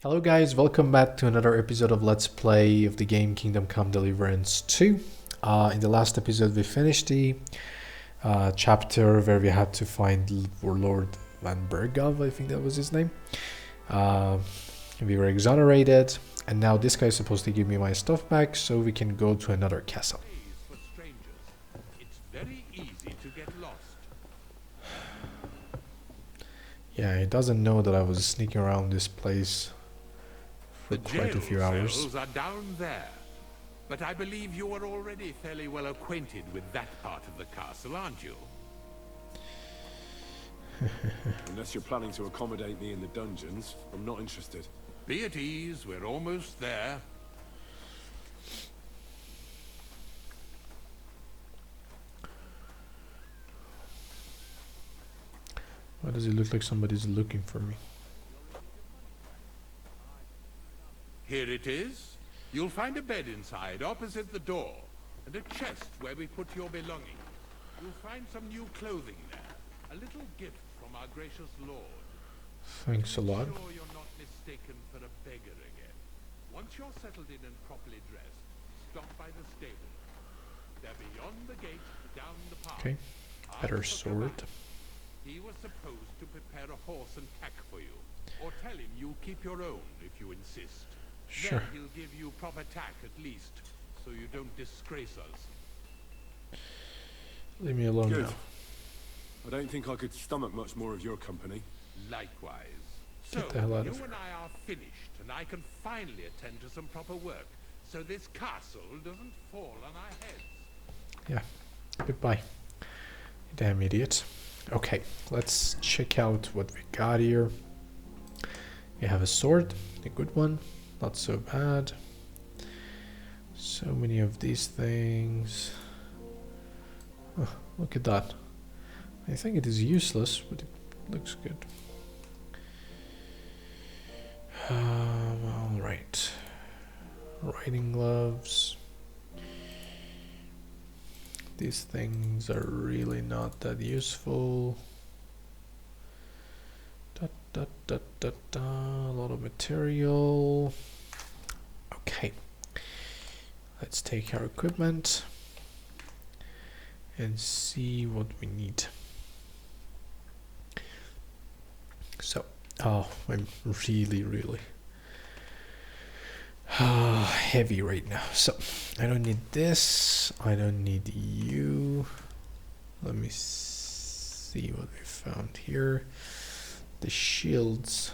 Hello guys, welcome back to another episode of Let's Play of the game Kingdom Come Deliverance 2. In the last episode we finished the chapter where we had to find Lord Van Bergov, I think that was his name. We were exonerated, and now this guy is supposed to give me my stuff back so we can go to another castle. For strangers, it's very easy to get lost. Yeah, he doesn't know that I was sneaking around this place for quite a few hours. The jail cells are down there, but I believe you are already fairly well acquainted with that part of the castle, aren't you? Unless you're planning to accommodate me in the dungeons, I'm not interested. Be at ease, we're almost there. Why does it look like somebody's looking for me? Here it is. You'll find a bed inside, opposite the door, and a chest where we put your belongings. You'll find some new clothing there, a little gift from our gracious Lord. Thanks a lot. Make sure you're not mistaken for a beggar again. Once you're settled in and properly dressed, stop by the stable. They're beyond the gate, down the path. Okay, better sword. He was supposed to prepare a horse and pack for you, or tell him you'll keep your own if you insist. Sure. Then he'll give you proper tack at least, so you don't disgrace us. Leave me alone Good. now. I don't think I could stomach much more of your company. Likewise. Get So, the hell out you of here. and I are finished, and I can finally attend to some proper work, so this castle doesn't fall on our heads. Yeah, goodbye. You damn idiot. Okay, let's check out what we got here. We have a sword, a good one, not so bad. So many of these things. Oh, look at that. I think it is useless, but it looks good. Alright. Riding gloves. These things are really not that useful. A lot of material. Okay. Let's take our equipment and see what we need. So, I'm really heavy right now. So, I don't need this. I don't need you. Let me see what we found here. The shields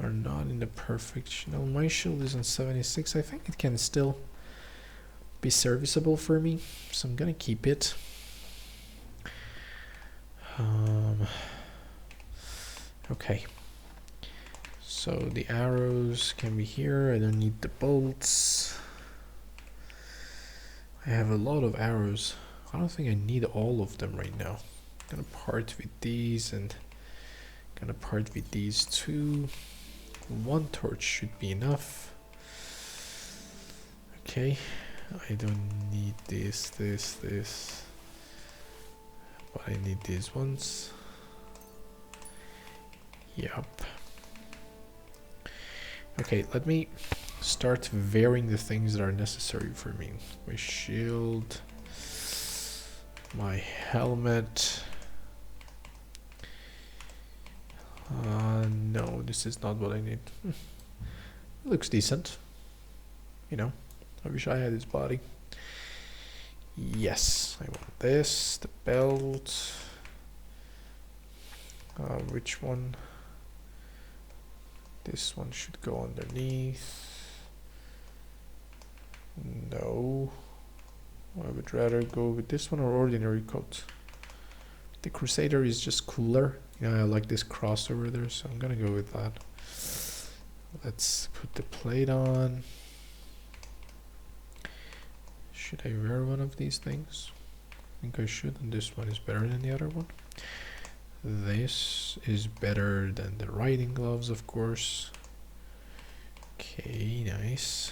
are not in the perfect. No, my shield is on 76. I think it can still be serviceable for me, so I'm gonna keep it. Okay. So the arrows can be here. I don't need the bolts. I have a lot of arrows. I don't think I need all of them right now. I'm gonna part with these and gonna part with these two. One torch should be enough. Okay, I don't need this, but I need these ones. Yup. Okay, let me start wearing the things that are necessary for me. My shield, my helmet. No, this is not what I need. It looks decent. You know, I wish I had his body. Yes, I want this, the belt. Which one? This one should go underneath. No. I would rather go with this one or ordinary coat. The Crusader is just cooler. Yeah, I like this cross over there, so I'm gonna go with that. Let's put the plate on. Should I wear one of these things? I think I should, and this one is better than the other one. This is better than the riding gloves, of course. Okay, nice.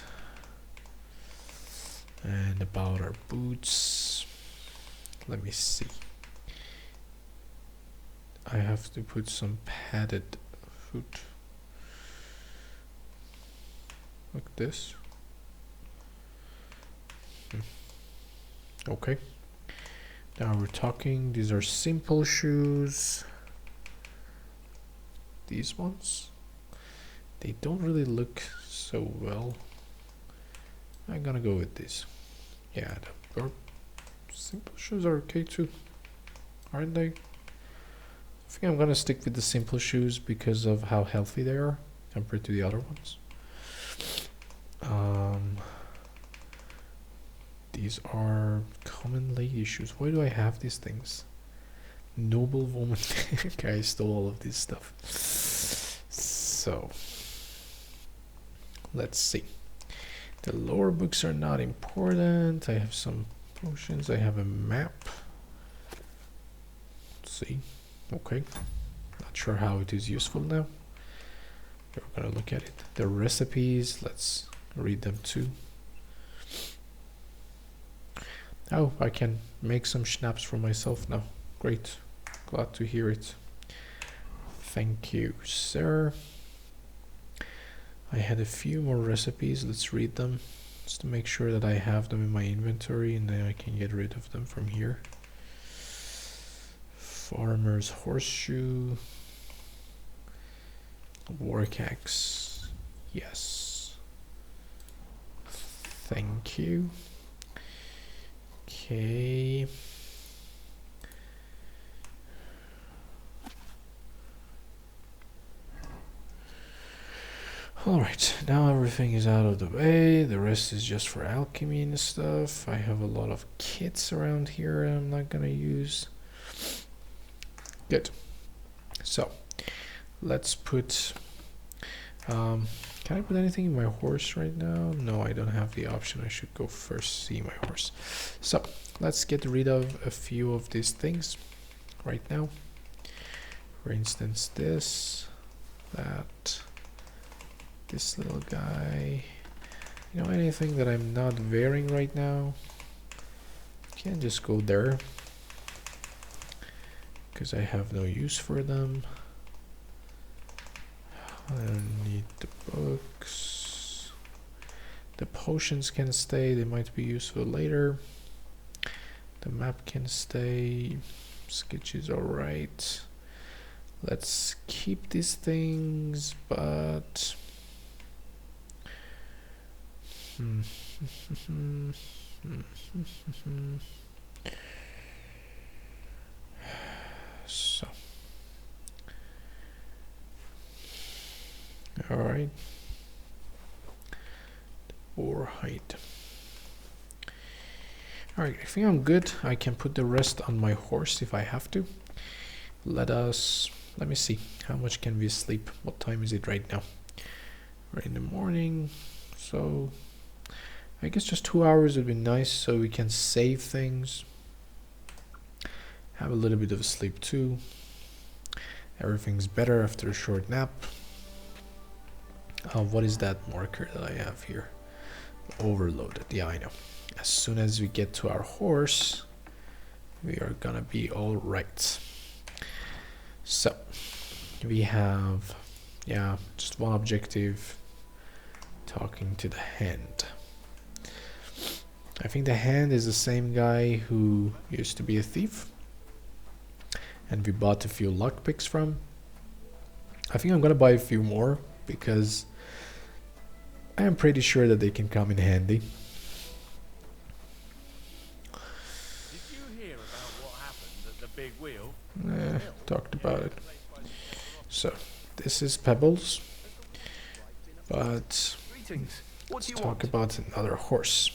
And about our boots. Let me see. I have to put some padded foot. this. Okay. Now we're talking. These are simple shoes. These ones, they don't really look so well. I'm gonna go with this. Yeah, the simple shoes are okay too, aren't they? I think I'm gonna stick with the simple shoes because of how healthy they are compared to the other ones. These are common lady shoes. Why do I have these things? Noble woman. Okay, I stole all of this stuff. So let's see. The lower books are not important. I have some potions. I have a map. Let's see. Okay. Not sure how it is useful now. We're gonna look at it. The recipes, let's read them too. Oh, I can make some schnapps for myself now. Great. Glad to hear it. Thank you, sir. I had a few more recipes. Let's read them just to make sure that I have them in my inventory and then I can get rid of them from here. Farmer's horseshoe. Work axe. Yes. Thank you. Okay. Alright, now everything is out of the way. The rest is just for alchemy and stuff. I have a lot of kits around here I'm not gonna use. Good. So, let's put... can I put anything in my horse right now? No, I don't have the option. I should go first see my horse. So, let's get rid of a few of these things right now. For instance, this, that, this little guy. You know, anything that I'm not wearing right now can just go there because I have no use for them. I don't need the books. The potions can stay, they might be useful later. The map can stay. Sketch is alright. Let's keep these things, but so alright. Or height. Alright, I think I'm good. I can put the rest on my horse if I have to. Let me see. How much can we sleep? What time is it right now? We're in the morning. So I guess just 2 hours would be nice so we can save things. Have a little bit of sleep too. Everything's better after a short nap. What is that marker that I have here? Overloaded. Yeah, I know. As soon as we get to our horse, we are gonna be all right. So we have, yeah, just one objective: talking to the hand. I think the hand is the same guy who used to be a thief, and we bought a few lockpicks from. I think I'm gonna buy a few more because I am pretty sure that they can come in handy. Did you hear about what happened at the big wheel? Talked about it. So this is Pebbles, but Greetings. What let's do you talk want? about another horse.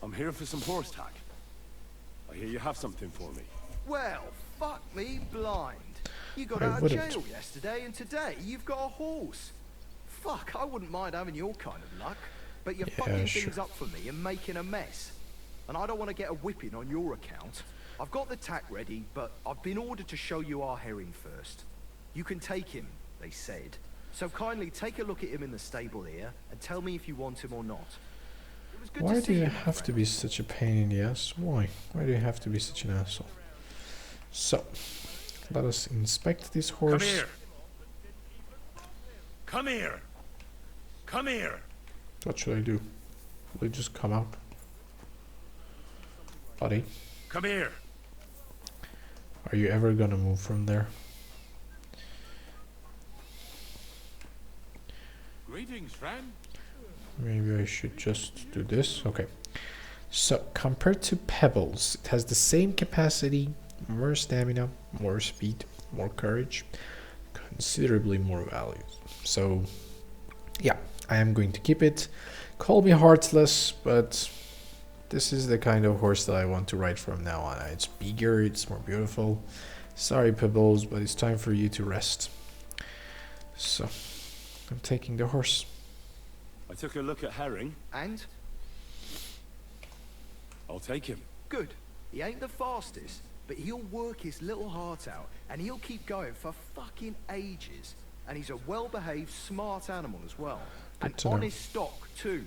I'm here for some horse tack. I hear you have something for me. Well, fuck me blind. You got I out of wouldn't. jail yesterday, and today you've got a horse. Fuck, I wouldn't mind having your kind of luck, but you're Yeah, fucking sure. things up for me and making a mess. And I don't want to get a whipping on your account. I've got the tack ready, but I've been ordered to show you our herring first. You can take him, they said. So kindly take a look at him in the stable here and tell me if you want him or not. It was good Why to do see you you, my have to friend. be such a pain in the ass? Why? Why do you have to be such an asshole? So, let us inspect this horse. Come here. Come here. Come here. What should I do? Will it just come out? Buddy, Come here. are you ever gonna move from there? Greetings, friend. Maybe I should just do this. Okay. So, compared to Pebbles, it has the same capacity, more stamina, more speed, more courage, considerably more values. So, yeah, I am going to keep it. Call me heartless, but this is the kind of horse that I want to ride from now on. It's bigger, it's more beautiful. Sorry, Pebbles, but it's time for you to rest. So, I'm taking the horse. I took a look at Herring. And? I'll take him. Good. He ain't the fastest, but he'll work his little heart out, and he'll keep going for fucking ages. And he's a well-behaved, smart animal as well. Good An to know. honest stock, too.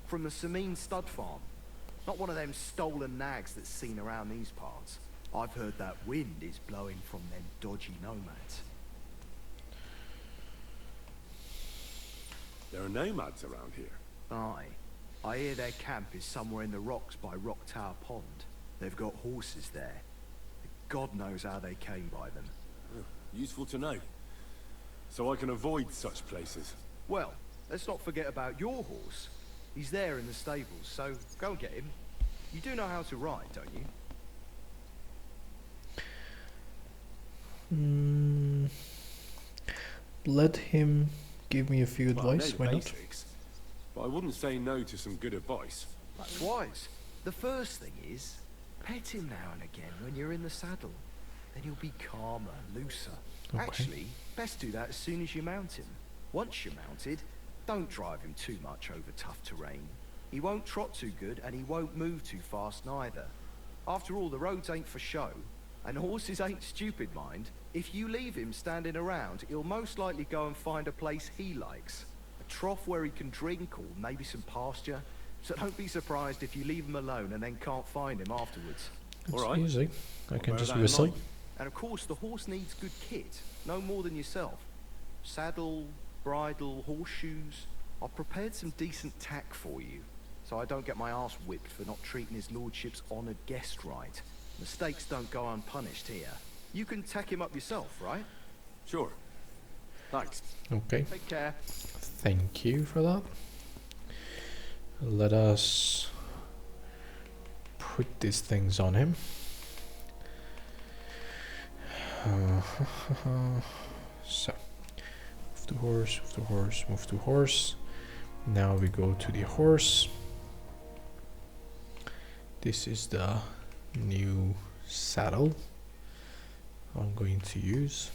From the Sameen stud farm. Not one of them stolen nags that's seen around these parts. I've heard that wind is blowing from them dodgy nomads. There are nomads around here. Aye. I hear their camp is somewhere in the rocks by Rock Tower Pond. They've got horses there. God knows how they came by them. Useful to know. So I can avoid such places. Well, let's not forget about your horse. He's there in the stables, so go and get him. You do know how to ride, don't you? Let him give me a few Well, I know advice, the why not? basics, but I wouldn't say no to some good advice. That's wise. The first thing is, pet him now and again when you're in the saddle. Then he'll be calmer, looser. Okay. Actually, best do that as soon as you mount him. Once you're mounted, don't drive him too much over tough terrain. He won't trot too good and he won't move too fast neither. After all, the roads ain't for show, and horses ain't stupid, mind. If you leave him standing around, he'll most likely go and find a place he likes. A trough where he can drink or maybe some pasture. So don't be surprised if you leave him alone and then can't find him afterwards. It's All right. easy. I I'll can bear just that in whistle. mind. And of course, the horse needs good kit, no more than yourself. Saddle, bridle, horseshoes. I've prepared some decent tack for you, so I don't get my arse whipped for not treating his lordship's honoured guest right. Mistakes don't go unpunished here. You can tack him up yourself, right? Sure. Thanks. Okay, Take care. thank you for that. Let us put these things on him. So, move the horse, move the horse, move the horse. Now we go to the horse. This is the new saddle I'm going to use.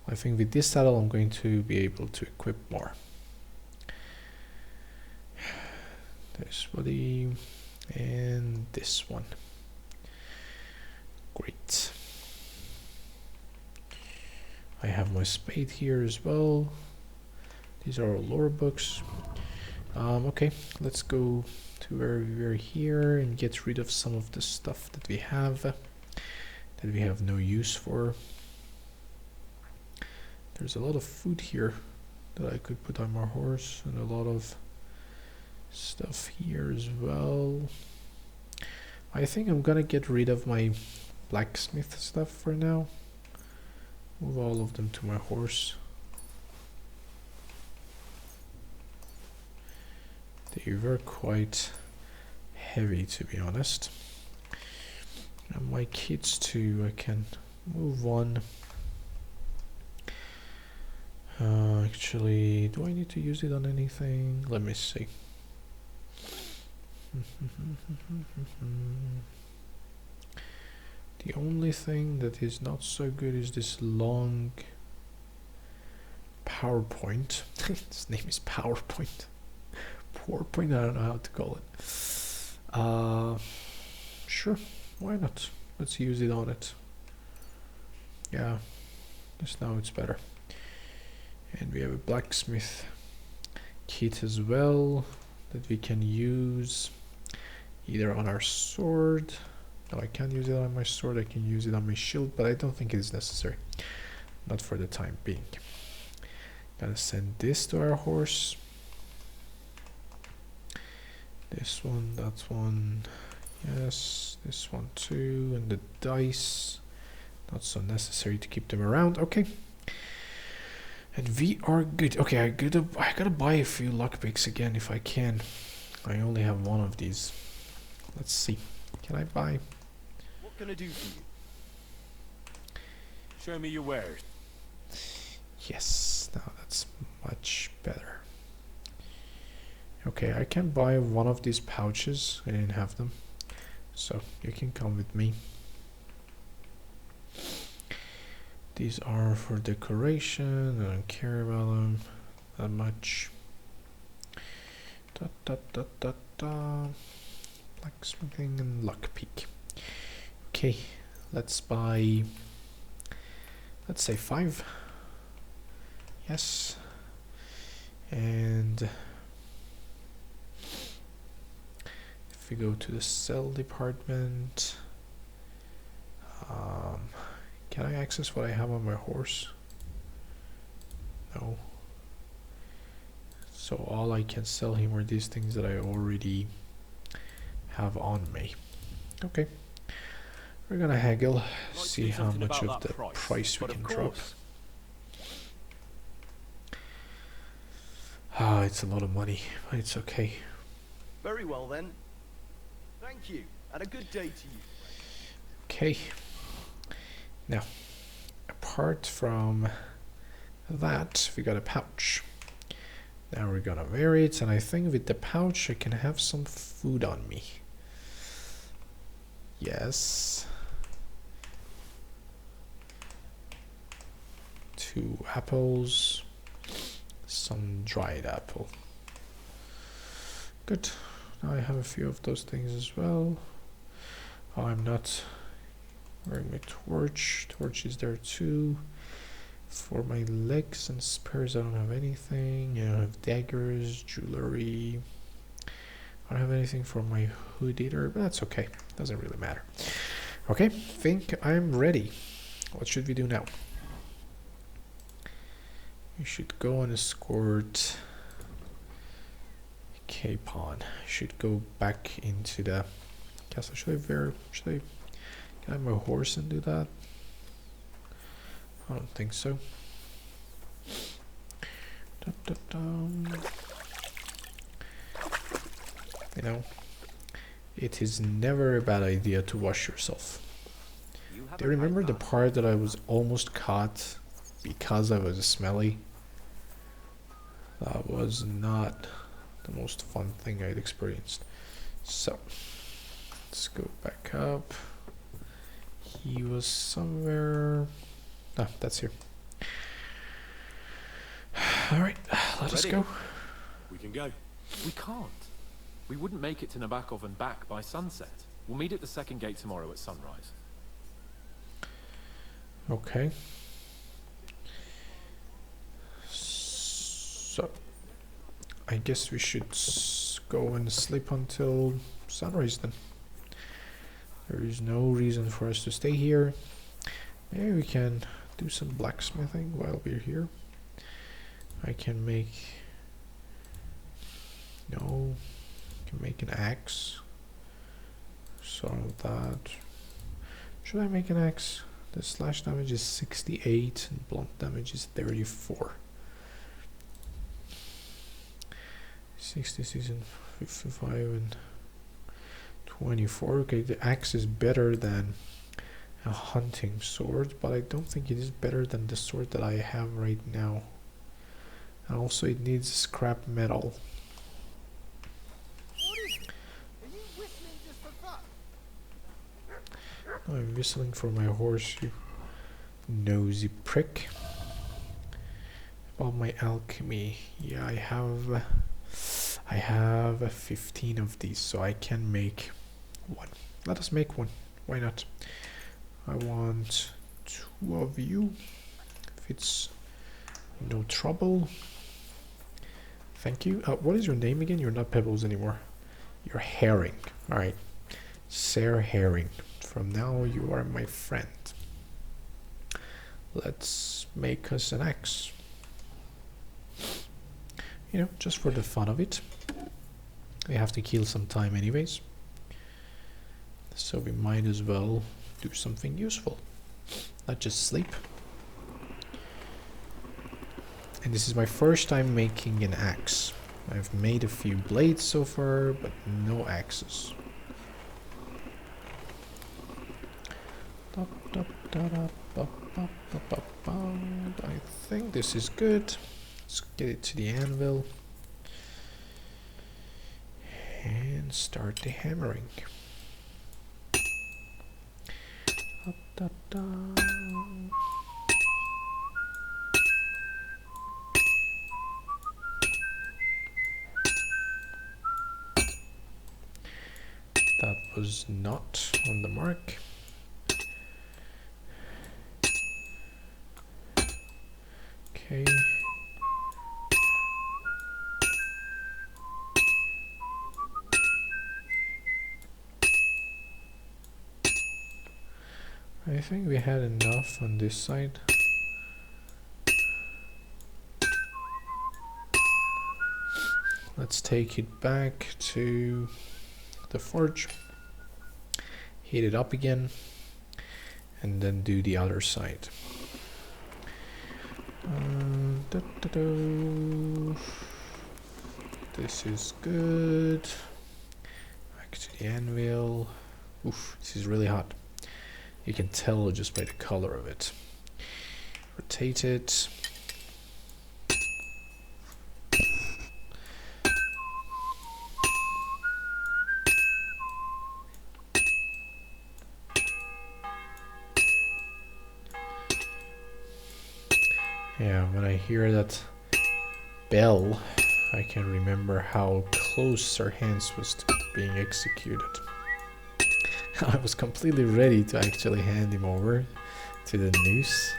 I think with this saddle I'm going to be able to equip more. This body and this one. Great. I have my spade here as well. These are all lore books. Okay, let's go to where we were here and get rid of some of the stuff that we have no use for. There's a lot of food here that I could put on my horse, and a lot of stuff here as well. I think I'm gonna get rid of my blacksmith stuff for now. Move all of them to my horse. They were quite heavy, to be honest. And my kids too, I can move one. Actually, do I need to use it on anything? Let me see. The only thing that is not so good is this long PowerPoint. Its name is PowerPoint. PowerPoint, I don't know how to call it. Sure, why not? Let's use it on it. Yeah, just now it's better. And we have a blacksmith kit as well that we can use either on our sword. No, I can't use it on my sword. I can use it on my shield, but I don't think it is necessary. Not for the time being. Gotta send this to our horse. This one, that one, yes, this one too, and the dice. Not so necessary to keep them around. Okay. And we are good. Okay, I gotta buy a few lockpicks again if I can. I only have one of these. Let's see. Can I buy? What can I do for you? Show me your wares. Yes, now that's much better. Okay, I can buy one of these pouches. I didn't have them. So you can come with me. These are for decoration. I don't care about them that much. Blacksmithing and lockpick. Okay, let's buy, let's say 5. Yes. And if we go to the sell department, can I access what I have on my horse? No. So all I can sell him are these things that I already have on me. Okay. We're gonna haggle, see how much of the price we can drop. Ah, it's a lot of money, but it's okay. Very well then. Thank you, and a good day to you. Okay. Now, apart from that, we got a pouch. Now we're gonna wear it, and I think with the pouch I can have some food on me. Yes. 2 apples. Some dried apple. Good. Now I have a few of those things as well. Oh, I'm not wearing my torch. Torch is there too. For my legs and spurs I don't have anything. I don't have daggers, jewelry. I don't have anything for my hood either, but that's okay. Doesn't really matter. Okay, think I'm ready. What should we do now? We should go and escort Capon. Should go back into the castle. Should I can I have my horse and do that? I don't think so. You know, it is never a bad idea to wash yourself. Do you remember the part that I was almost caught because I was smelly? That was not the most fun thing I'd experienced. So, let's go back up. He was somewhere... Ah, that's here. Alright, let us go. We can go. We can't. We wouldn't make it to Nabakov and back by sunset. We'll meet at the second gate tomorrow at sunrise. Okay. So, I guess we should go and sleep until sunrise then. There is no reason for us to stay here. Maybe we can do some blacksmithing while we're here. I can make... No. I can make an axe. So that... Should I make an axe? The slash damage is 68 and blunt damage is 34. 66 and 55 and 24. Okay, the axe is better than a hunting sword, but I don't think it is better than the sword that I have right now. And also it needs scrap metal. What is it? Are you whistling just for fun? I'm whistling for my horse, you nosy prick. About my alchemy, yeah, I have 15 of these, so I can make one. Let us make one. Why not? I want 2 of you, if it's no trouble. Thank you. What is your name again? You're not Pebbles anymore. You're Herring. Alright. Sir Herring. From now you are my friend. Let's make us an axe. you know, just for the fun of it. We have to kill some time anyways. So we might as well do something useful. Not just sleep. And this is my first time making an axe. I've made a few blades so far, but no axes. I think this is good. Let's get it to the anvil. And start the hammering. That was not on the mark. Okay. I think we had enough on this side. Let's take it back to the forge, heat it up again, and then do the other side. This is good. Back to the anvil. Oof, this is really hot. You can tell just by the color of it. Rotate it. Yeah, when I hear that bell, I can remember how close Sir Hans was to being executed. I was completely ready to actually hand him over to the noose.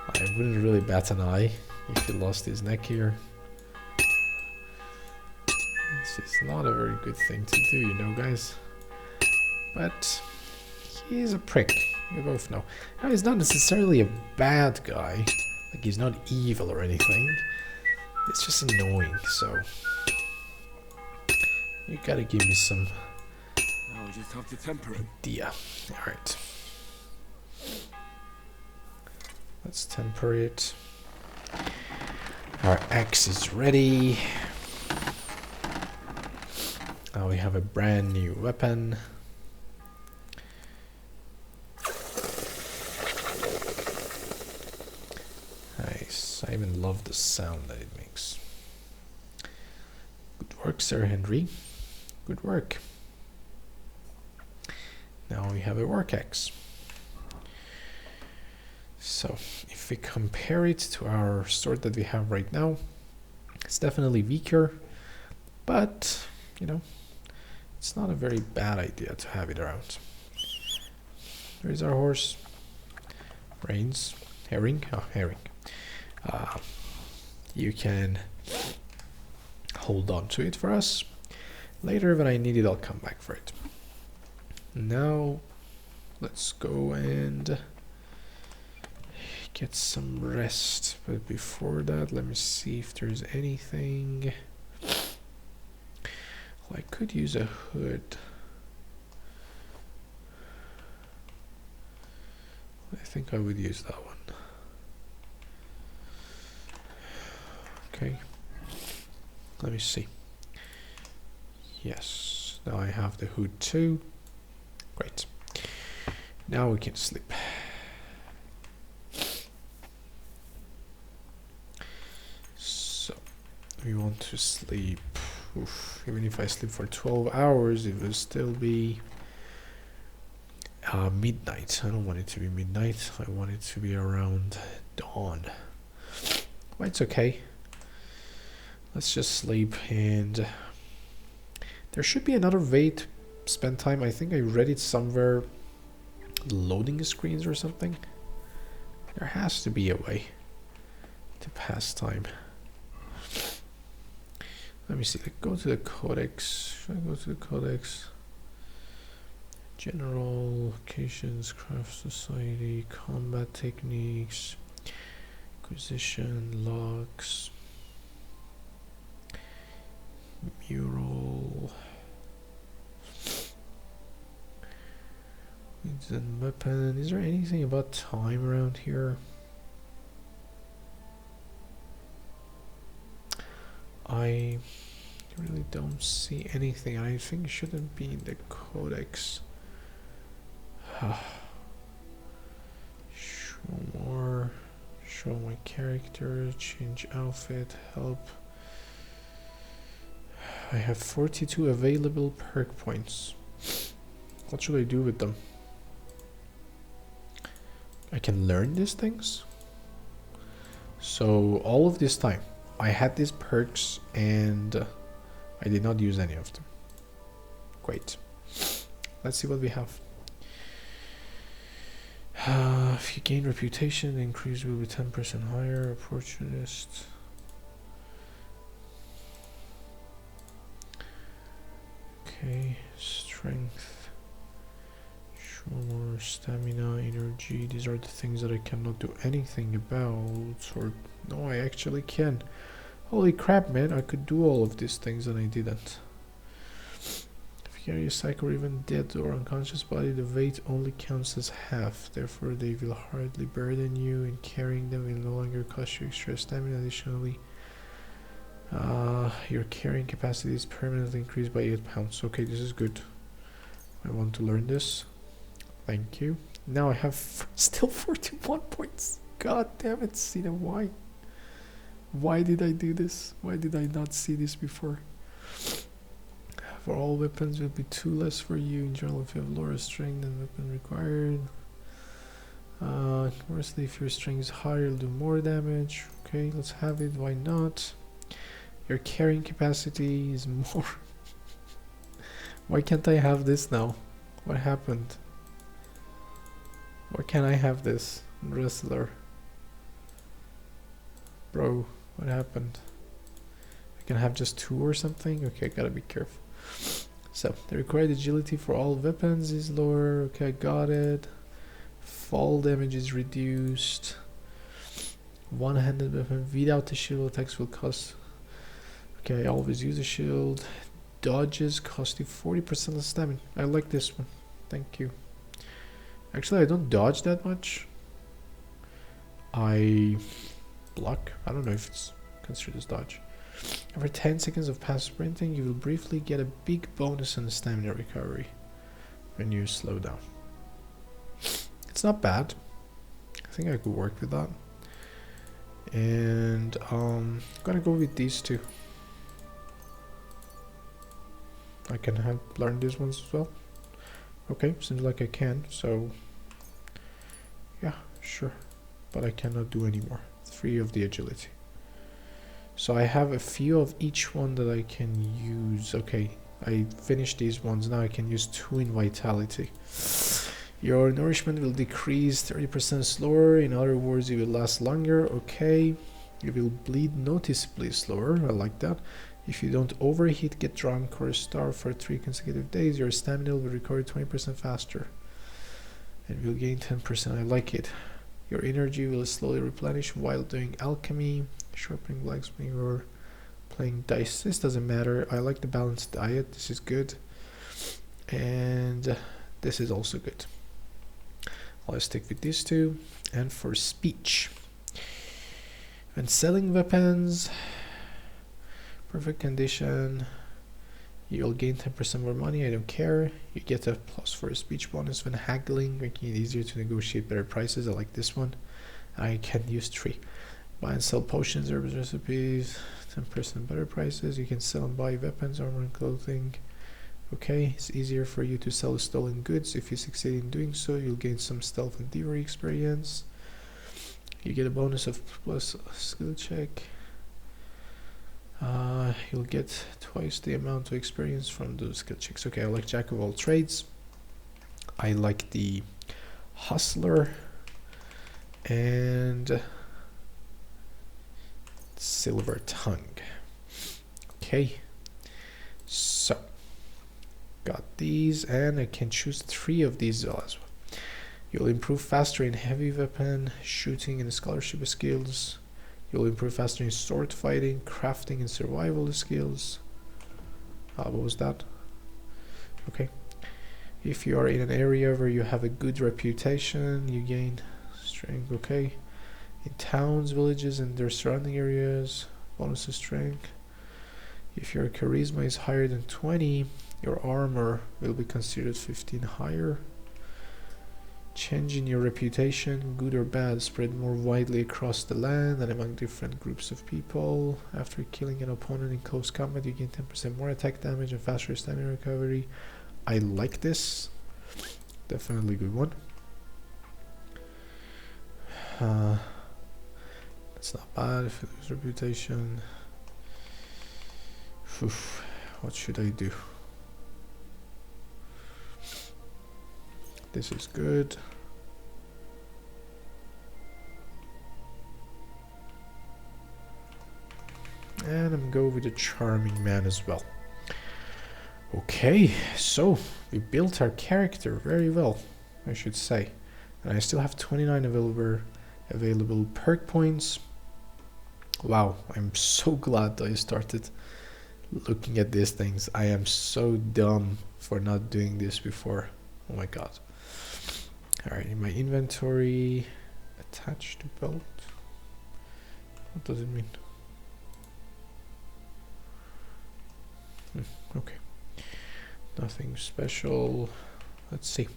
I wouldn't really bat an eye if he lost his neck here. This is not a very good thing to do, you know, guys. But he's a prick, we both know. Now, he's not necessarily a bad guy. Like, he's not evil or anything. It's just annoying, so you gotta give me some Just have to temper it. idea. Alright. Let's temper it. Our axe is ready. Now we have a brand new weapon. Nice. I even love the sound that it makes. Good work, Sir Henry. Good work. Now we have a work axe. So if we compare it to our sword that we have right now, it's definitely weaker, but you know, it's not a very bad idea to have it around. Where's our horse? Reins. Herring? Oh, herring. You can hold on to it for us. Later when I need it, I'll come back for it. Now let's go and get some rest, but before that let me see if there's anything. Well, I could use a hood. I think I would use that one. Okay, let me see. Yes, now I have the hood too. Great. Now we can sleep. So we want to sleep. Oof. Even if I sleep for 12 hours, it will still be midnight. I don't want it to be midnight. I want it to be around dawn. But it's okay. Let's just sleep, and there should be another way to spend time. I think I read it somewhere. Loading screens or something. There has to be a way to pass time. Let me see. Go to the codex. Should I go to the codex? General locations, craft society, combat techniques, acquisition, logs. Poison weapon. Is there anything about time around here? I really don't see anything. I think it shouldn't be in the codex. Show more. Show my character. Change outfit. Help. I have 42 available perk points. What should I do with them? I can learn these things. So all of this time I had these perks and I did not use any of them. Great. Let's see what we have. If you gain reputation, the increase will be 10% higher. Opportunist. Okay, strength. Show more stamina, energy. These are the things that I cannot do anything about. Or no, I actually can. Holy crap, man! I could do all of these things and I didn't. If you carry a psycho or even dead or unconscious body, the weight only counts as half. Therefore, they will hardly burden you, and carrying them will no longer cost you extra stamina. Additionally, your carrying capacity is permanently increased by 8 pounds. Okay, this is good. I want to learn this. Thank you. Now I have still 41 points. God damn it, Cena, why? Why did I do this? Why did I not see this before? For all weapons, it will be 2 less for you. In general, if you have lower strength than weapon required. Conversely, if your strength is higher, you'll do more damage. Okay, let's have it. Why not? Your carrying capacity is more. Why can't I have this now? What happened? Why can't I have this? Wrestler. Bro, what happened? I can have just 2 or something? Okay, gotta be careful. So, the required agility for all weapons is lower. Okay, I got it. Fall damage is reduced. One-handed weapon without a shield attacks will cost. Okay, I always use a shield. Dodges cost you 40% of stamina. I like this one. Thank you. Actually, I don't dodge that much. I block. I don't know if it's considered as dodge. After 10 seconds of past sprinting, you will briefly get a big bonus on the stamina recovery when you slow down. It's not bad. I think I could work with that. And I'm gonna go with these 2. I can learn these ones as well. Okay, seems like I can, so yeah, sure. But I cannot do any more. 3 of the agility. So I have a few of each one that I can use. Okay, I finished these ones. Now I can use 2 in vitality. Your nourishment will decrease 30% slower. In other words, it will last longer. Okay. You will bleed noticeably slower. I like that. If you don't overheat, get drunk, or starve for 3 consecutive days, your stamina will recover 20% faster. And will gain 10%. I like it. Your energy will slowly replenish while doing alchemy, sharpening, blacksmithing, or playing dice. This doesn't matter. I like the balanced diet. This is good. And this is also good. I'll stick with these 2. And for speech. When selling weapons, perfect condition, you'll gain 10% more money. I don't care. You get a plus for a speech bonus when haggling, making it easier to negotiate better prices. I like this one. I can use 3. Buy and sell potions, herbs, recipes, 10% better prices. You can sell and buy weapons, armor, and clothing. Okay, it's easier for you to sell stolen goods. If you succeed in doing so, you'll gain some stealth and thievery experience. You get a bonus of plus skill check. You'll get twice the amount of experience from those skill checks. Okay, I like Jack of all trades. I like the Hustler and Silver Tongue. Okay, so got these, and I can choose 3 of these as well. You'll improve faster in heavy weapon, shooting, and scholarship skills. You'll improve faster in sword fighting, crafting, and survival skills. What was that? Okay. If you are in an area where you have a good reputation, you gain strength. Okay. In towns, villages, and their surrounding areas, bonus to strength. If your charisma is higher than 20, your armor will be considered 15 higher. Change in your reputation, good or bad, spread more widely across the land and among different groups of people. After killing an opponent in close combat, you gain 10% more attack damage and faster stamina recovery. I like this. Definitely a good one. It's not bad if you lose reputation. Oof, what should I do? This is good. And I'm going with a charming man as well. Okay, so we built our character very well, I should say. And I still have 29 available perk points. Wow, I'm so glad I started looking at these things. I am so dumb for not doing this before. Oh my god. Alright, in my inventory, attached to belt. What does it mean? Okay. Nothing special. Let's see.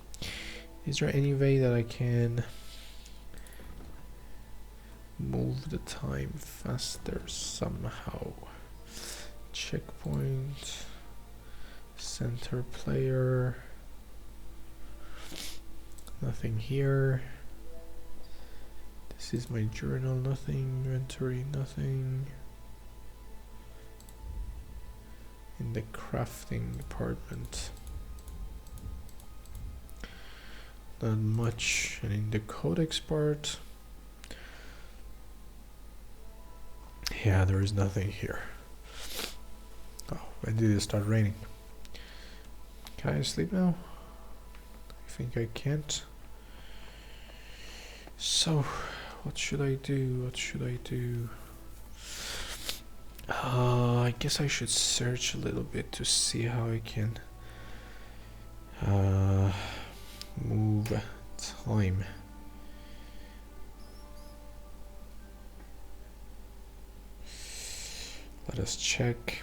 Is there any way that I can move the time faster somehow? Checkpoint. Center player. Nothing here. This is my journal, nothing. Inventory, nothing. In the crafting department, not much. And in the codex part, yeah, there is nothing here. Oh, when did it start raining? Can I sleep now? I think I can't. So, what should I do? What should I do? I guess I should search a little bit to see how I can move time. Let us check.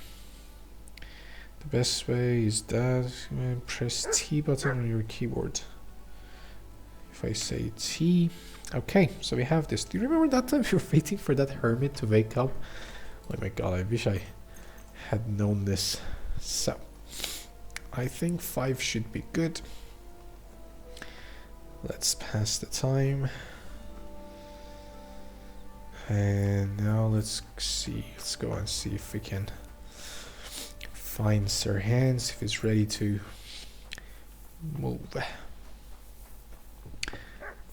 The best way is that press T button on your keyboard. If I say T, okay, so we have this. Do you remember that time we were waiting for that hermit to wake up? Oh my god, I wish I had known this. So, I think 5 should be good. Let's pass the time. And now let's see. Let's go and see if we can find Sir Hans, if he's ready to move.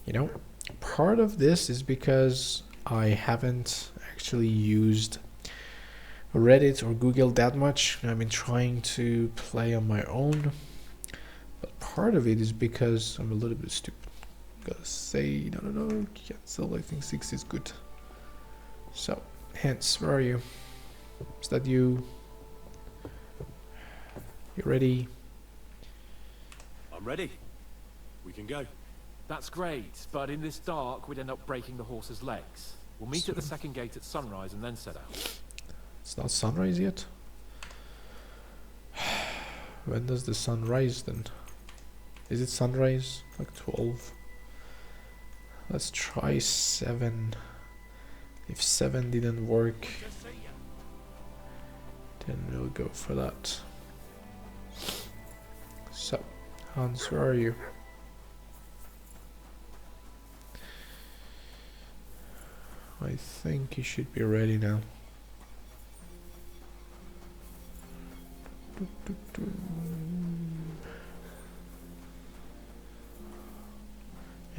You know, part of this is because I haven't actually used Reddit or Google that much. I've been trying to play on my own, but part of it is because I'm a little bit stupid. Gotta say, no, cancel. I think 6 is good. So, Hans, where are you? Is that you? You ready? I'm ready. We can go. That's great, but in this dark, we'd end up breaking the horse's legs. We'll meet at the second gate at sunrise and then set out. It's not sunrise yet. When does the sun rise then? Is it sunrise? Like 12? Let's try 7. If 7 didn't work, then we'll go for that. So, Hans, where are you? I think you should be ready now.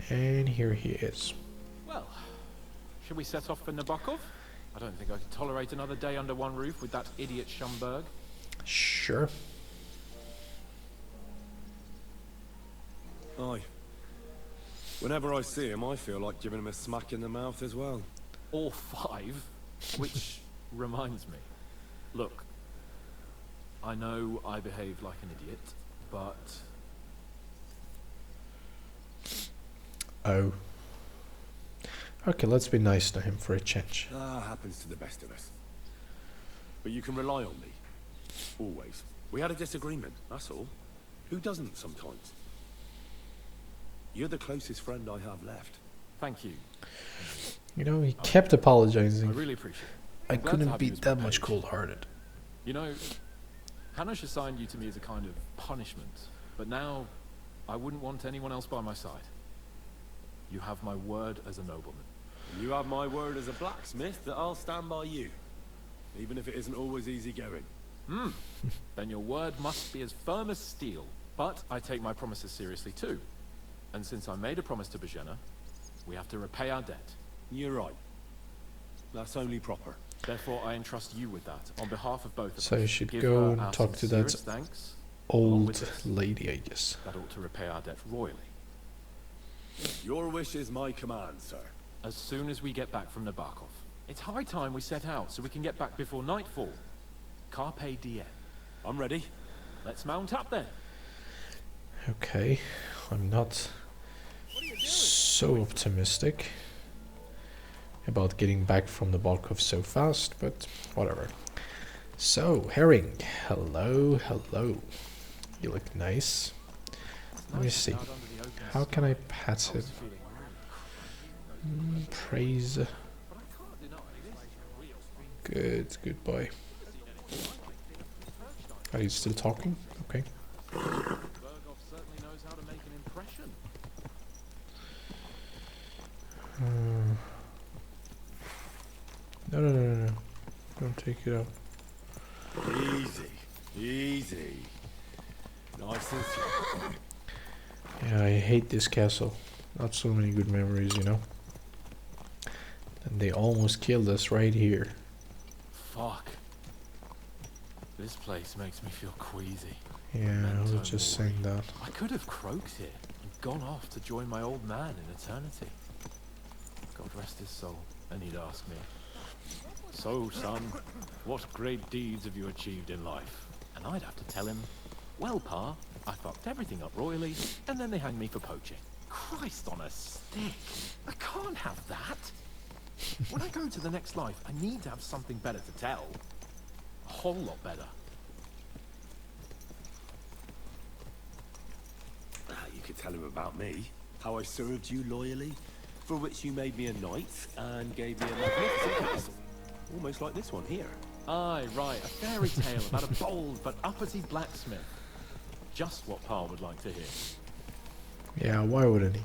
And here he is. Well, should we set off for Nabakov? I don't think I could tolerate another day under one roof with that idiot Schumberg. Sure. Aye. Whenever I see him, I feel like giving him a smack in the mouth as well. Or 5, which reminds me. Look, I know I behaved like an idiot, but Uh-oh. Okay, let's be nice to him for a change. Happens to the best of us. But you can rely on me. Always. We had a disagreement, that's all. Who doesn't sometimes? You're the closest friend I have left. Thank you. You know, he kept apologizing. I really appreciate it. I I'm glad to couldn't have you be as my that much page. cold-hearted. You know, Hanish assigned you to me as a kind of punishment, but now I wouldn't want anyone else by my side. You have my word as a nobleman. And you have my word as a blacksmith that I'll stand by you. Even if it isn't always easy going. Then your word must be as firm as steel. But I take my promises seriously too. And since I made a promise to Bajena, we have to repay our debt. You're right. That's only proper. Therefore, I entrust you with that, on behalf of both of us. So you should Give go her and our talk to that sincerest thanks, along with old this. lady, I guess. That ought to repay our debt royally. Your wish is my command, sir. As soon as we get back from Nabakov. It's high time we set out, so we can get back before nightfall. Carpe diem. I'm ready. Let's mount up then. Okay, I'm not so optimistic about getting back from Nabakov so fast, but whatever. So, Herring, hello, hello. You look nice. Let me see. How can I pat it? Praise. Good, good boy. Are you still talking? Okay. Bergov certainly knows how to make an impression. No. Don't take it out. Easy. Easy. Nice and slow. Yeah, I hate this castle. Not so many good memories, you know. And they almost killed us right here. Fuck. This place makes me feel queasy. Yeah, I was just saying that. I could have croaked here and gone off to join my old man in eternity. God rest his soul, and he'd ask me, "So, son, what great deeds have you achieved in life?" And I'd have to tell him, "Well, Pa, I fucked everything up royally, and then they hanged me for poaching." Christ on a stick! I can't have that! When I go to the next life, I need to have something better to tell. A whole lot better. You could tell him about me. How I served you loyally, for which you made me a knight and gave me a magnificent castle. Almost like this one here. Aye, right, a fairy tale about a bold but uppity blacksmith. Just what Pa would like to hear. Yeah, why wouldn't he?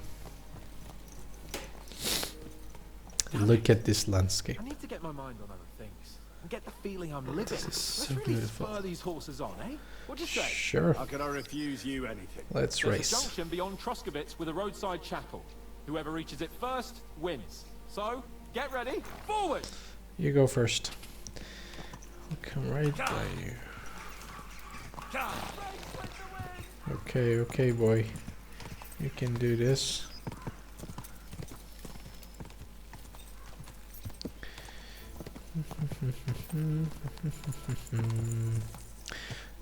Look at this landscape. I need to get my mind on other things and get the feeling I'm living. This is Let's so really beautiful. spur these horses on, eh? What'd you say? Sure, How could I refuse you anything? let's There's a race. junction beyond Troskovitz with a roadside chapel. Whoever reaches it first wins. So, get ready, forward! You go first. I'll come right by you. Okay, boy. You can do this.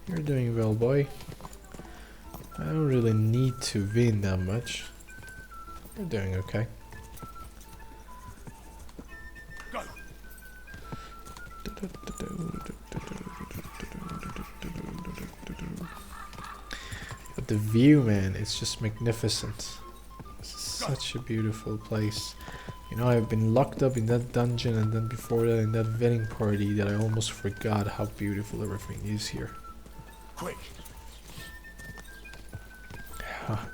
You're doing well, boy. I don't really need to win that much. You're doing okay. But the view, man, it's just magnificent. It's such a beautiful place. You know, I've been locked up in that dungeon and then before that in that wedding party that I almost forgot how beautiful everything is here. Quick!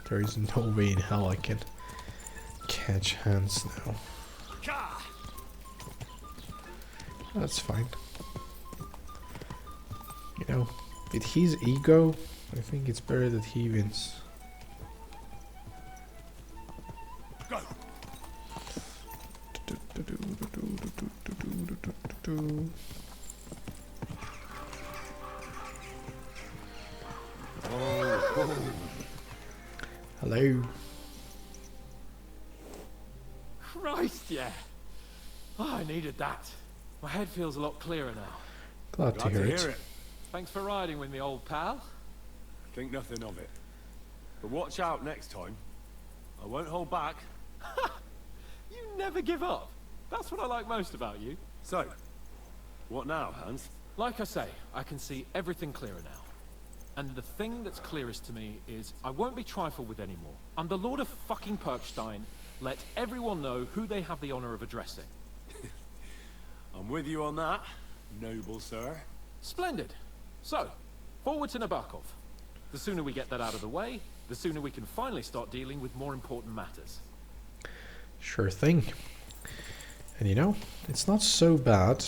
There is no way in hell I can catch hands now. That's fine. You know, with his ego, I think it's better that he wins. Go! Hello. Christ, yeah. Oh, I needed that. My head feels a lot clearer now. Glad to hear it. Thanks for riding with me, old pal. Think nothing of it. But watch out next time. I won't hold back. You never give up. That's what I like most about you. So, what now, Hans? Like I say, I can see everything clearer now. And the thing that's clearest to me is I won't be trifled with anymore. I'm the Lord of fucking Perkstein. Let everyone know who they have the honor of addressing. I'm with you on that, noble sir. Splendid. So, forward to Nabakov. The sooner we get that out of the way, the sooner we can finally start dealing with more important matters. Sure thing. And you know, it's not so bad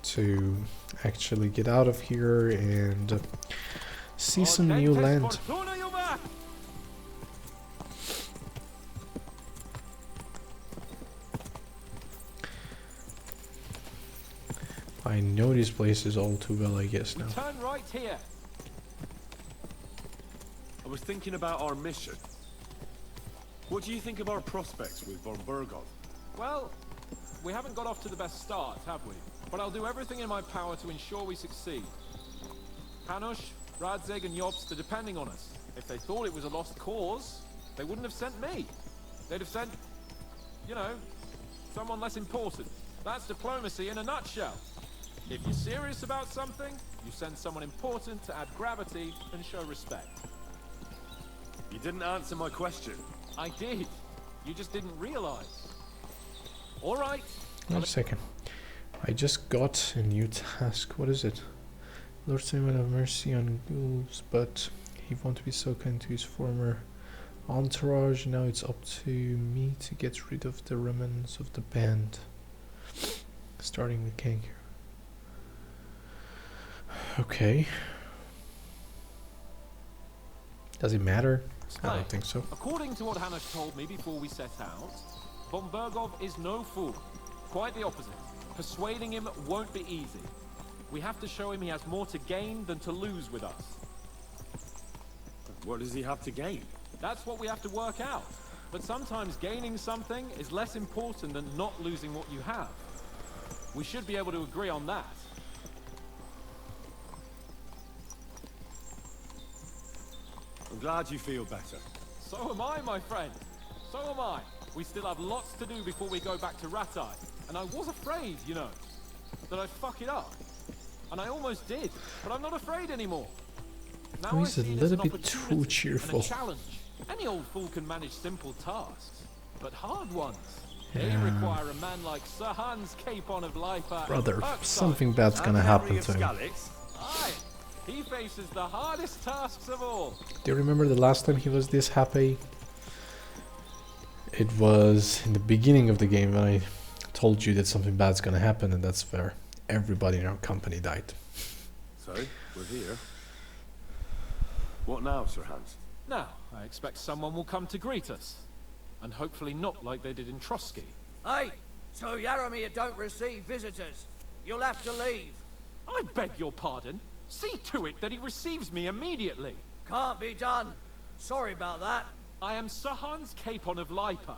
to actually get out of here and see some new land. I know these places all too well, I guess, now. Turn right here. I was thinking about our mission. What do you think of our prospects with von Bergov? Well, we haven't got off to the best start, have we? But I'll do everything in my power to ensure we succeed. Hanush, Radzig and Jobst are depending on us. If they thought it was a lost cause, they wouldn't have sent me. They'd have sent, you know, someone less important. That's diplomacy in a nutshell. If you're serious about something, you send someone important to add gravity and show respect. You didn't answer my question. I did. You just didn't realize. All right. Wait a second. I just got a new task. What is it? Lord Simon have mercy on ghouls, but he won't be so kind to his former entourage. Now it's up to me to get rid of the remnants of the band. Starting with Kank. Okay. Does it matter? I don't think so. According to what Hanush told me before we set out, von Bergov is no fool. Quite the opposite. Persuading him won't be easy. We have to show him he has more to gain than to lose with us. What does he have to gain? That's what we have to work out. But sometimes gaining something is less important than not losing what you have. We should be able to agree on that. I'm glad you feel better. So am I, my friend. So am I. We still have lots to do before we go back to Ratai. And I was afraid, you know, that I'd fuck it up. And I almost did, but I'm not afraid anymore. Now Oh, I he's a see it as little an bit too opportunity cheerful. and a challenge. Any old fool can manage simple tasks, but hard ones, they Yeah. require a man like Sir Hans Capon of Lipa. Brother, something bad's gonna happen to him. Aye, he faces the hardest tasks of all. Do you remember the last time he was this happy? It was in the beginning of the game when I told you that something bad's gonna happen, and that's where everybody in our company died. So, we're here. What now, Sir Hans? Now, I expect someone will come to greet us. And hopefully not like they did in Trotsky. Hey, so Yaramir don't receive visitors. You'll have to leave. I beg your pardon. See to it that he receives me immediately. Can't be done. Sorry about that. I am Sir Hans Capon of Lipa,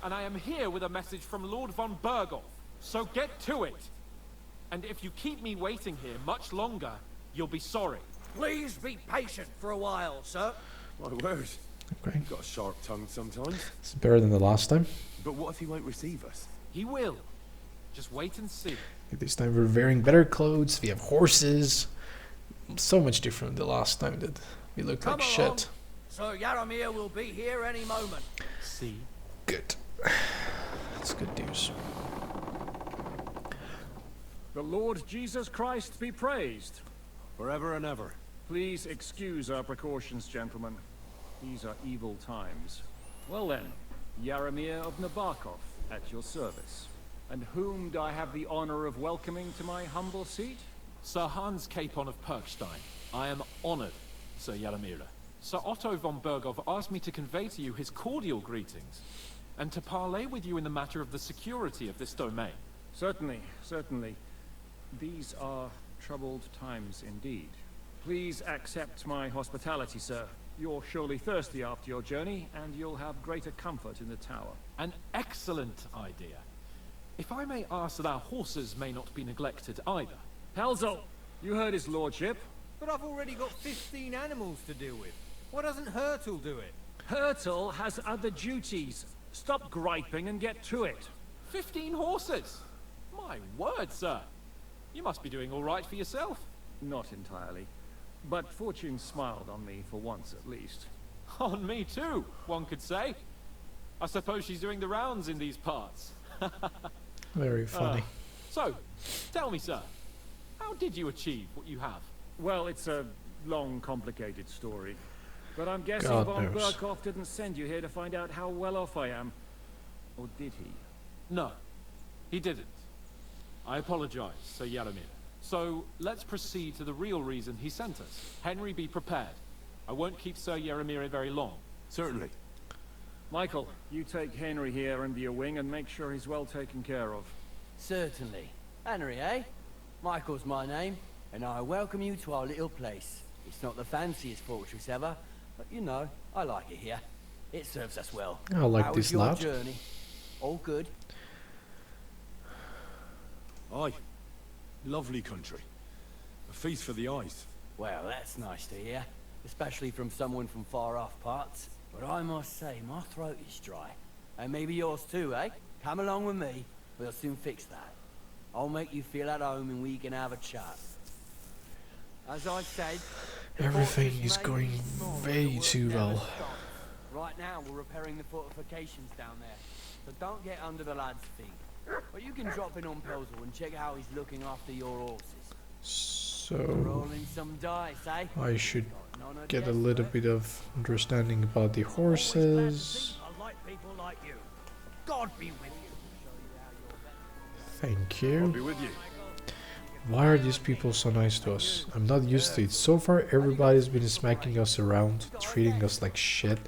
and I am here with a message from Lord von Bergov. So get to it. And if you keep me waiting here much longer, you'll be sorry. Please be patient for a while, sir. My word. Okay, Got a sharp tongue sometimes. it's better than the last time. But what if he won't receive us? He will. Just wait and see. This time we're wearing better clothes, we have horses. So much different than the last time that we looked Come like along. shit. So Yaramir will be here any moment. See? Good. That's good news. The Lord Jesus Christ be praised. Forever and ever. Please excuse our precautions, gentlemen. These are evil times. Well then, Yaramir of Nabakov, at your service. And whom do I have the honor of welcoming to my humble seat? Sir Hans Capon of Perkstein. I am honored, Sir Yaramir. Sir Otto von Bergov asked me to convey to you his cordial greetings, and to parley with you in the matter of the security of this domain. Certainly, certainly. These are troubled times indeed. Please accept my hospitality, sir. You're surely thirsty after your journey, and you'll have greater comfort in the tower. An excellent idea. If I may ask that our horses may not be neglected either. Helzel, you heard his lordship. But I've already got 15 animals to deal with. Why doesn't Hurtle do it? Hurtle has other duties. Stop griping and get to it. 15 horses! My word, sir. You must be doing all right for yourself. Not entirely. But fortune smiled on me for once at least. On me too, one could say. I suppose she's doing the rounds in these parts. Very funny. So, tell me, sir, how did you achieve what you have? Well, it's a long, complicated story. But I'm guessing God von knows. Berkhoff didn't send you here to find out how well off I am. Or did he? No, he didn't. I apologize, Sir Yaramir. So, let's proceed to the real reason he sent us. Henry, be prepared. I won't keep Sir Yaramir very long. Certainly. Michael, you take Henry here under your wing and make sure he's well taken care of. Certainly. Henry, eh? Michael's my name, and I welcome you to our little place. It's not the fanciest fortress ever, but you know, I like it here. It serves us well. I like How this was your lad. journey? All good? Aye. Lovely country. A feast for the eyes. Well, that's nice to hear, especially from someone from far off parts. But I must say, my throat is dry. And maybe yours too, eh? Come along with me. We'll soon fix that. I'll make you feel at home and we can have a chat. As I said, the Everything fortress is may going be small, but way the work too never well. stops. Right now, we're repairing the fortifications down there. So don't get under the lad's feet. But you can drop in on Pelzel and check how he's looking after your horses. So Rolling some dice, eh? I should None of get a guesswork. little bit of understanding about the Always glad to horses. see I like people like you. God be with you. Thank I'll you. be with you. Why are these people so nice to us? I'm not used to it. So far, everybody's been smacking us around, treating us like shit.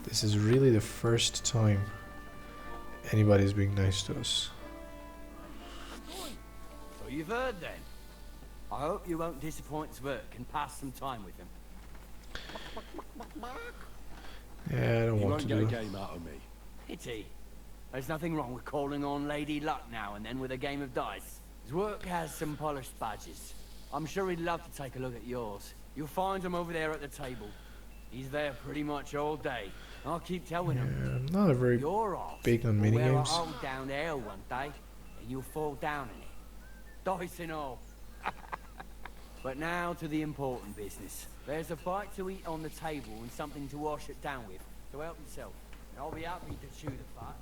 This is really the first time anybody's being nice to us. So you've heard then. I hope you won't disappoint Zwerk and pass some time with him. Yeah, I don't You want won't to get a do. game out of me. Pity. There's nothing wrong with calling on Lady Luck now and then with a game of dice. Zwerk has some polished badges. I'm sure he'd love to take a look at yours. You'll find him over there at the table. He's there pretty much all day. I'll keep telling Yeah, him. I'm not a very Your horse big on will wear a minigames. hole down there one day, and you'll fall down in it. Dice and all. But now to the important business. There's a bite to eat on the table and something to wash it down with. So help yourself. And I'll be happy to chew the fat.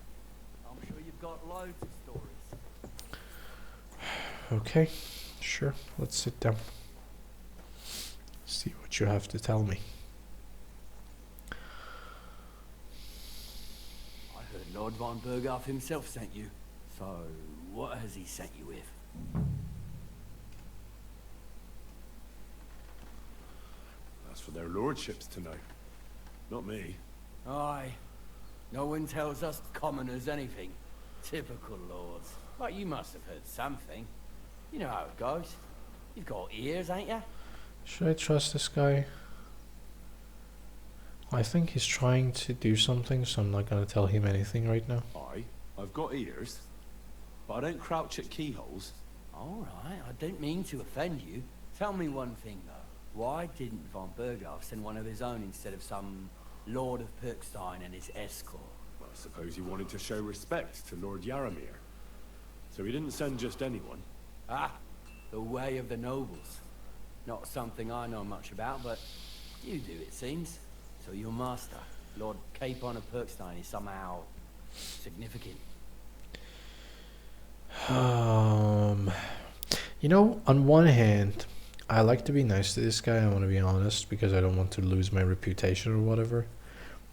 I'm sure you've got loads of stories. Okay, sure. Let's sit down. See what you have to tell me. I heard Lord von Berghoff himself sent you. So, what has he sent you with? That's for their lordships to know. Not me. Aye. No one tells us commoners anything. Typical lords. But you must have heard something. You know how it goes. You've got ears, ain't ya? Should I trust this guy? I think he's trying to do something, so I'm not gonna tell him anything right now. I've got ears, but I don't crouch at keyholes. Alright, I don't mean to offend you. Tell me one thing, though. Why didn't von Berghoff send one of his own instead of some Lord of Pirkstein and his escort? Well, I suppose he wanted to show respect to Lord Yaramir. So he didn't send just anyone. Ah, the way of the nobles. Not something I know much about, but you do, it seems. So your master, Lord Capon of Pirkstein, is somehow significant. You know, on one hand, I like to be nice to this guy, I want to be honest, because I don't want to lose my reputation or whatever.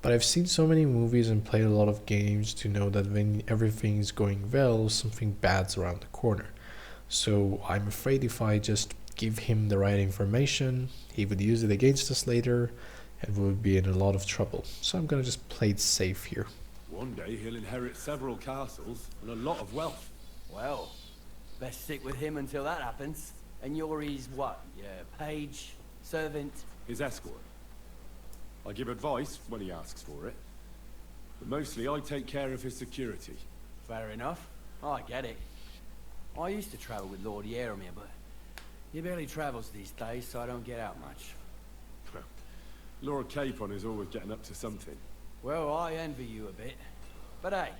But I've seen so many movies and played a lot of games to know that when everything is going well, something bad's around the corner. So I'm afraid if I just give him the right information, he would use it against us later, and we would be in a lot of trouble. So I'm gonna just play it safe here. One day he'll inherit several castles and a lot of wealth. Well, best stick with him until that happens. And you're his what? Yeah, page, servant? His escort. I give advice when he asks for it. But mostly I take care of his security. Fair enough. I get it. I used to travel with Lord Yaramir, but he barely travels these days, so I don't get out much. Lord Capon is always getting up to something. Well, I envy you a bit. But hey,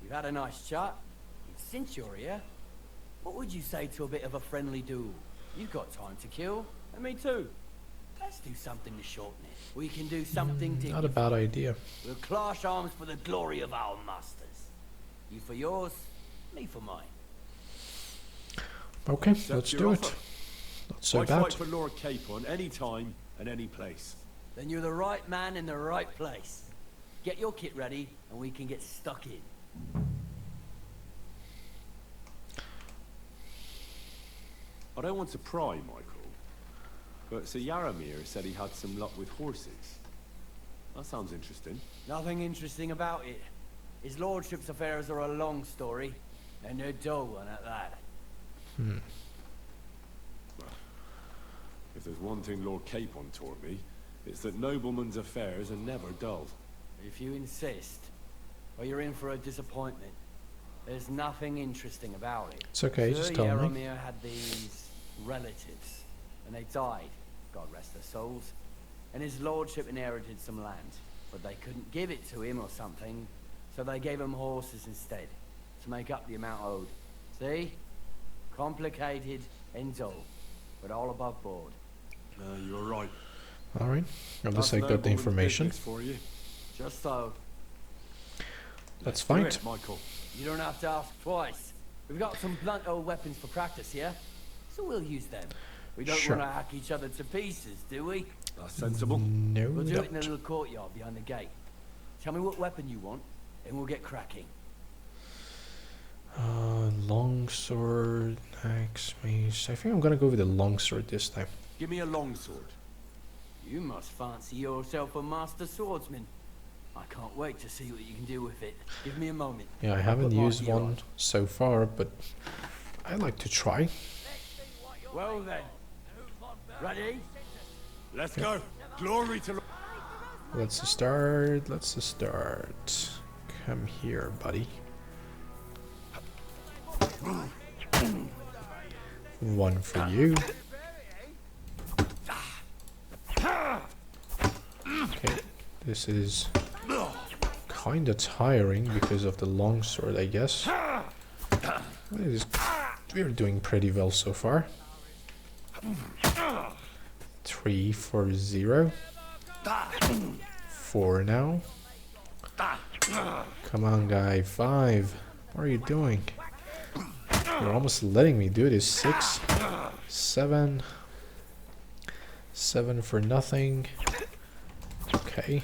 we've had a nice chat. And since you're here, what would you say to a bit of a friendly duel? You've got time to kill, and me too. Let's do something to shorten it. We can do something Not a dignified. bad idea. We'll clash arms for the glory of our masters. You for yours, me for mine. Okay, Accept let's your do offer. it. Not so I'd bad. fight for Lord Capon any time and any place. Then you're the right man in the right place. Get your kit ready, and we can get stuck in. I don't want to pry, Michael, but Sir Yaramir said he had some luck with horses. That sounds interesting. Nothing interesting about it. His lordship's affairs are a long story, and they're dull one at that. If there's one thing Lord Capon taught me, it's that noblemen's affairs are never dull. If you insist, well, you're in for a disappointment. There's nothing interesting about it. It's okay, Sir just tell me. Yaramir had these relatives, and they died, God rest their souls. And his lordship inherited some land, but they couldn't give it to him or something, so they gave him horses instead, to make up the amount owed. See? Complicated and dull, but all above board. You're right. Alright, at least I got the noblemen's information. business for you. Just so. Let's Do fight. it, Michael. You don't have to ask twice. We've got some blunt old weapons for practice here, so we'll use them. We don't Sure. want to hack each other to pieces, do we? That's sensible. No, We'll do it in the don't. little courtyard behind the gate. Tell me what weapon you want, and we'll get cracking. Longsword, axe, mace. I think I'm gonna go with the longsword this time. Give me a longsword. You must fancy yourself a master swordsman. I can't wait to see what you can do with it. Give me a moment. Yeah, I I'll haven't put my used gear one on. so far, but I like to try. Well then. Ready? Let's go. Glory to. Let's start. Let's start. Come here, buddy. One for you. Okay, this is kinda tiring because of the longsword, I guess. We're doing pretty well so far. 3 for 0. 4 now. Come on, guy. 5. What are you doing? You're almost letting me do this. 6. 7. 7 for nothing. Okay.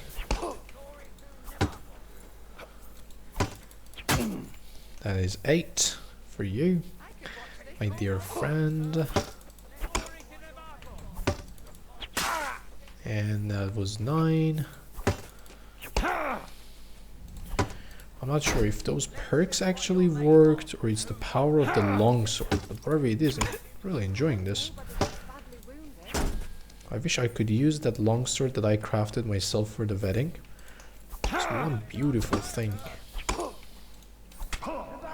That is 8 for you, my dear friend. And that was 9. I'm not sure if those perks actually worked or it's the power of the longsword, but whatever it is, I'm really enjoying this. I wish I could use that longsword that I crafted myself for the wedding. It's one beautiful thing.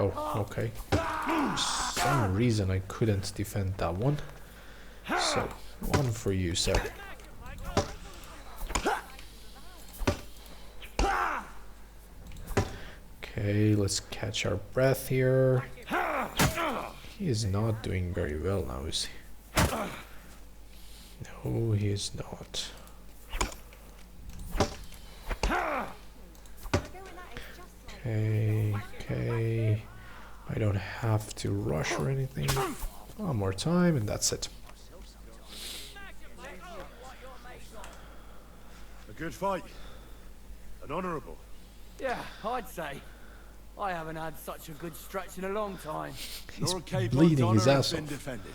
Oh, okay. For some reason I couldn't defend that one. So, 1 for you, sir. Okay, let's catch our breath here. He is not doing very well now, is he? No, he is not. Okay, okay. I don't have to rush or anything. One more time and that's it. A good fight. An honourable. Yeah, I'd say. I haven't had such a good stretch in a long time. He's Lord Capon's bleeding honour his has ass been off. defended.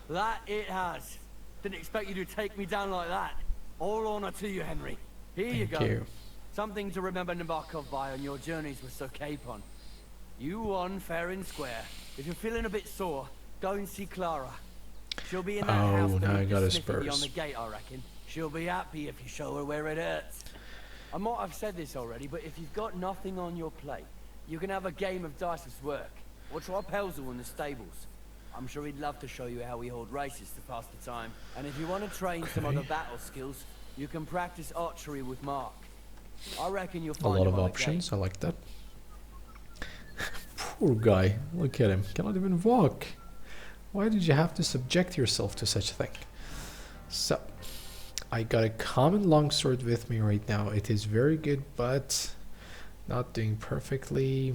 That it has. Didn't expect you to take me down like that. All honor to you, Henry. Here you go. Thank you. Something to remember Nabakov by on your journeys with Sir Capon. You won fair and square. If you're feeling a bit sore, go and see Clara. She'll be in that Oh, house now I beneath got the his smithy beyond purse. the gate, I reckon. She'll be happy if you show her where it hurts. I might have said this already, but if you've got nothing on your plate, you can have a game of dice's work, or try Pelzel in the stables. I'm sure he'd love to show you how we hold races to pass the time. And if you want to train some Okay. other battle skills, you can practice archery with Mark. I reckon you'll A find lot him of on the options. I like that. Poor guy. Look at him. Cannot even walk. Why did you have to subject yourself to such a thing? So, I got a common longsword with me right now. It is very good, but not doing perfectly.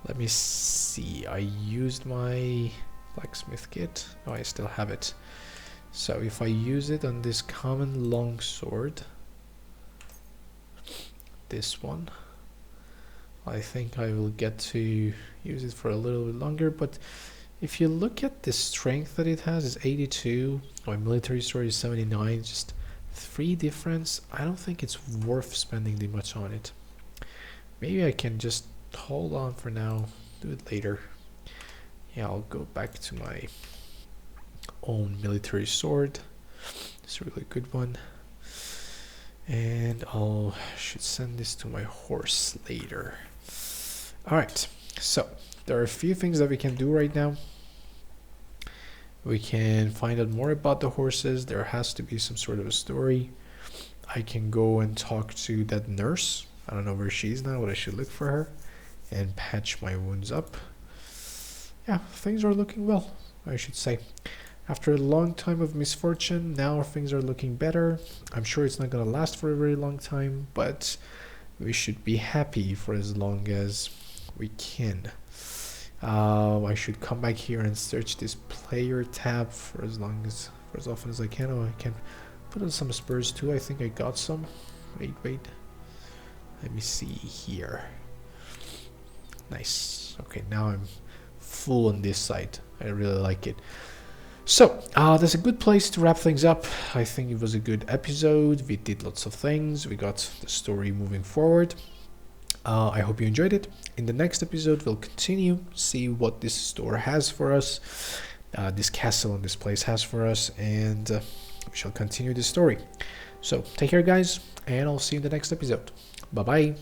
Let me see. I used my blacksmith kit. Oh, I still have it. So if I use it on this common longsword, this one, I think I will get to use it for a little bit longer. But if you look at the strength that it has, it's 82. My military sword is 79. Just 3 difference. I don't think it's worth spending that much on it. Maybe I can just hold on for now, do it later. Yeah, I'll go back to my own military sword. It's a really good one. And should send this to my horse later. Alright, so there are a few things that we can do right now. We can find out more about the horses. There has to be some sort of a story. I can go and talk to that nurse. I don't know where she is now, but I should look for her and patch my wounds up. Yeah, things are looking well, I should say. After a long time of misfortune, now things are looking better. I'm sure it's not going to last for a very long time, but we should be happy for as long as we can. I should come back here and search this player tab for as often as I can. Oh, I can put on some spurs too. I think I got some. Wait. Let me see here. Nice. Okay, now I'm full on this side. I really like it. So, that's a good place to wrap things up. I think it was a good episode. We did lots of things. We got the story moving forward. I hope you enjoyed it. In the next episode, we'll continue, see what this store has for us, this castle and this place has for us, and we shall continue this story. So, take care, guys, and I'll see you in the next episode. Bye-bye.